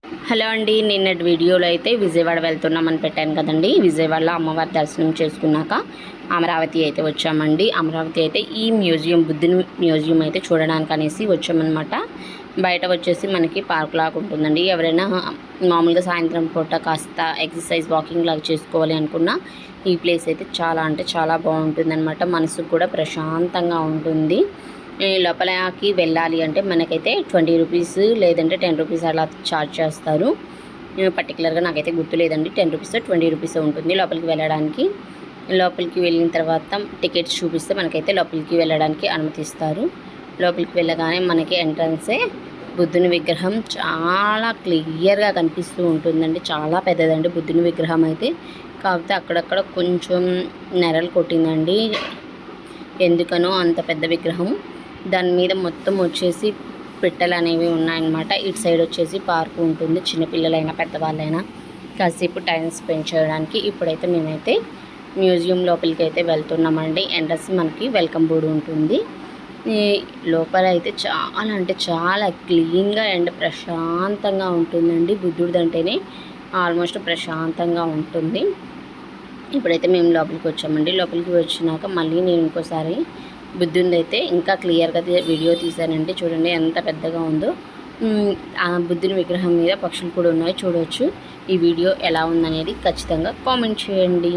Hello అండి, నిన్నటి వీడియోలో అయితే విజయవాడ వెళ్తున్నామని పెట్టాను కదండి. విజయవాడలో అమ్మవారి దర్శనం చేసుకున్నాక అమరావతి అయితే వచ్చామండి. అమరావతి అయితే ఈ మ్యూజియం, బుద్ధుని మ్యూజియం అయితే చూడడానికి అనేసి వచ్చామన్నమాట. బయట వచ్చేసి మనకి పార్క్ లాగా ఉంటుందండి. ఎవరైనా మామూలుగా సాయంత్రం పూట కాస్త ఎక్సర్సైజ్, వాకింగ్ లాగా చేసుకోవాలి అనుకున్న ఈ ప్లేస్ అయితే చాలా అంటే చాలా బాగుంటుందన్నమాట. మనసుకు కూడా ప్రశాంతంగా ఉంటుంది. లోపలకి వెళ్ళాలి అంటే మనకైతే 20 రూపీస్ లేదంటే 10 రూపీస్ అలా ఛార్జ్ చేస్తారు. పర్టికులర్గా నాకైతే గుర్తు లేదండి. 10 రూపీస్ 20 రూపీస్ ఉంటుంది లోపలికి వెళ్ళడానికి. లోపలికి వెళ్ళిన తర్వాత టికెట్స్ చూపిస్తే మనకైతే లోపలికి వెళ్ళడానికి అనుమతిస్తారు. లోపలికి వెళ్ళగానే మనకి ఎంట్రన్సే బుద్ధుని విగ్రహం చాలా క్లియర్గా కనిపిస్తూ ఉంటుందండి. చాలా పెద్దదండి బుద్ధుని విగ్రహం అయితే. కాకపోతే అక్కడక్కడ కొంచెం నెరలు కొట్టిందండి, ఎందుకనో అంత పెద్ద విగ్రహం. దాని మీద మొత్తం వచ్చేసి పిట్టలు అనేవి ఉన్నాయన్నమాట. ఇటు సైడ్ వచ్చేసి పార్క్ ఉంటుంది, చిన్నపిల్లలైనా పెద్దవాళ్ళైనా కాసేపు టైం స్పెండ్ చేయడానికి. ఇప్పుడైతే మేమైతే మ్యూజియం లోపలికి అయితే వెళ్తున్నామండి. ఎంట్రన్స్ మనకి వెల్కమ్ బోర్డు ఉంటుంది. లోపల అయితే చాలా అంటే చాలా క్లీన్గా అండ్ ప్రశాంతంగా ఉంటుందండి. బుద్ధుడిది అంటేనే ఆల్మోస్ట్ ప్రశాంతంగా ఉంటుంది. ఇప్పుడైతే మేము లోపలికి వచ్చామండి. లోపలికి వచ్చినాక మళ్ళీ నేను ఇంకోసారి బుద్ధుని అయితే ఇంకా క్లియర్గా వీడియో తీశానండి. చూడండి ఎంత పెద్దగా ఉందో. ఆ బుద్ధుని విగ్రహం మీద పక్షులు కూడా ఉన్నాయి, చూడవచ్చు. ఈ వీడియో ఎలా ఉందనేది ఖచ్చితంగా కామెంట్ చేయండి.